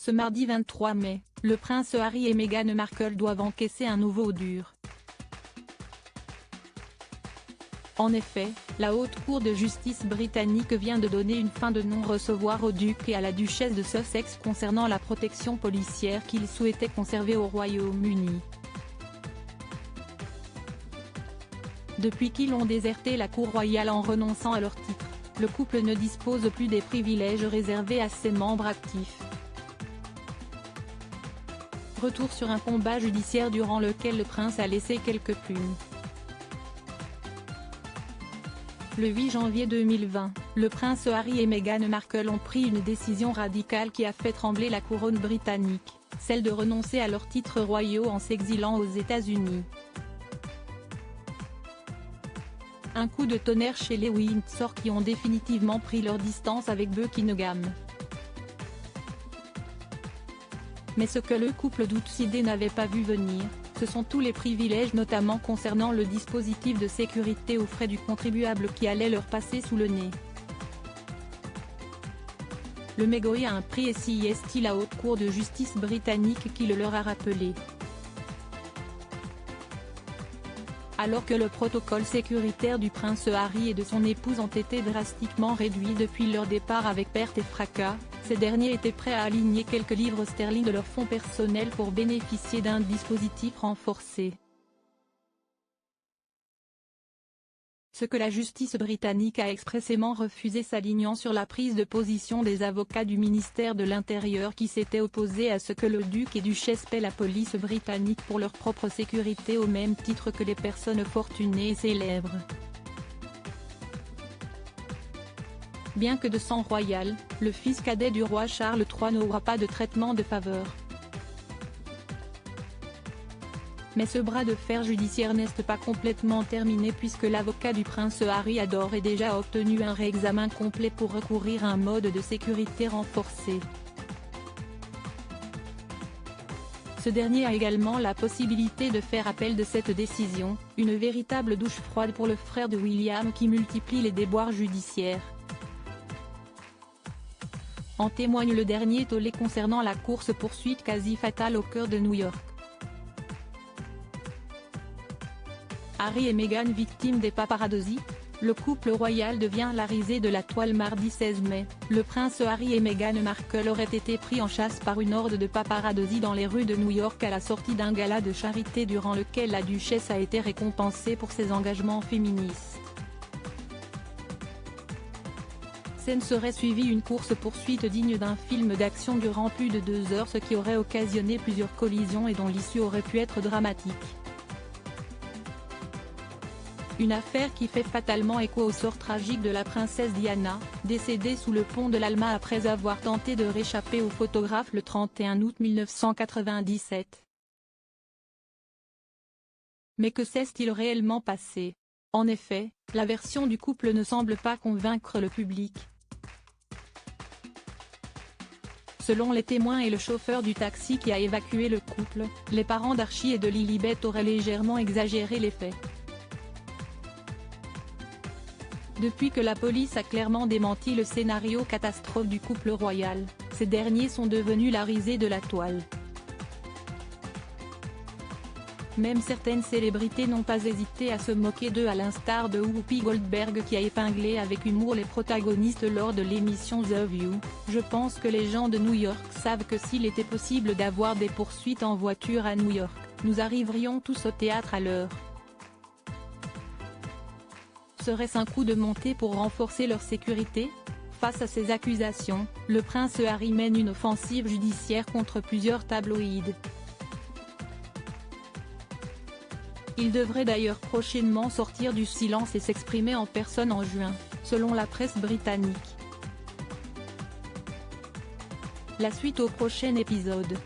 Ce mardi 23 mai, le prince Harry et Meghan Markle doivent encaisser un nouveau dur. En effet, la Haute Cour de justice britannique vient de donner une fin de non-recevoir au duc et à la duchesse de Sussex concernant la protection policière qu'ils souhaitaient conserver au Royaume-Uni. Depuis qu'ils ont déserté la cour royale en renonçant à leur titre, le couple ne dispose plus des privilèges réservés à ses membres actifs. Retour sur un combat judiciaire durant lequel le prince a laissé quelques plumes. Le 8 janvier 2020, le prince Harry et Meghan Markle ont pris une décision radicale qui a fait trembler la couronne britannique, celle de renoncer à leurs titres royaux en s'exilant aux États-Unis. Un coup de tonnerre chez les Windsor qui ont définitivement pris leur distance avec Buckingham. Mais ce que le couple d'outsidés n'avait pas vu venir, ce sont tous les privilèges notamment concernant le dispositif de sécurité aux frais du contribuable qui allait leur passer sous le nez. Le mégoï a un prix et si est-il la Haute Cour de justice britannique qui le leur a rappelé. Alors que le protocole sécuritaire du prince Harry et de son épouse ont été drastiquement réduits depuis leur départ avec perte et fracas, ces derniers étaient prêts à aligner quelques livres sterling de leurs fonds personnels pour bénéficier d'un dispositif renforcé. Ce que la justice britannique a expressément refusé s'alignant sur la prise de position des avocats du ministère de l'Intérieur qui s'étaient opposés à ce que le duc et duchesse paient la police britannique pour leur propre sécurité au même titre que les personnes fortunées et célèbres. Bien que de sang royal, le fils cadet du roi Charles III n'aura pas de traitement de faveur. Mais ce bras de fer judiciaire n'est pas complètement terminé puisque l'avocat du prince Harry a d'ores et déjà obtenu un réexamen complet pour recourir à un mode de sécurité renforcé. Ce dernier a également la possibilité de faire appel de cette décision, une véritable douche froide pour le frère de William qui multiplie les déboires judiciaires. En témoigne le dernier tollé concernant la course-poursuite quasi fatale au cœur de New York. Harry et Meghan victimes des paparazzis. Le couple royal devient la risée de la toile mardi 16 mai. Le prince Harry et Meghan Markle auraient été pris en chasse par une horde de paparazzis dans les rues de New York à la sortie d'un gala de charité durant lequel la duchesse a été récompensée pour ses engagements féministes. Scène serait suivie une course-poursuite digne d'un film d'action durant plus de 2 heures, ce qui aurait occasionné plusieurs collisions et dont l'issue aurait pu être dramatique. Une affaire qui fait fatalement écho au sort tragique de la princesse Diana, décédée sous le pont de l'Alma après avoir tenté de réchapper aux photographes le 31 août 1997. Mais que s'est-il réellement passé? En effet, la version du couple ne semble pas convaincre le public. Selon les témoins et le chauffeur du taxi qui a évacué le couple, les parents d'Archie et de Lilibet auraient légèrement exagéré les faits. Depuis que la police a clairement démenti le scénario catastrophe du couple royal, ces derniers sont devenus la risée de la toile. Même certaines célébrités n'ont pas hésité à se moquer d'eux à l'instar de Whoopi Goldberg qui a épinglé avec humour les protagonistes lors de l'émission The View. Je pense que les gens de New York savent que s'il était possible d'avoir des poursuites en voiture à New York, nous arriverions tous au théâtre à l'heure. Serait-ce un coup de montée pour renforcer leur sécurité? Face à ces accusations, le prince Harry mène une offensive judiciaire contre plusieurs tabloïds. Il devrait d'ailleurs prochainement sortir du silence et s'exprimer en personne en juin, selon la presse britannique. La suite au prochain épisode.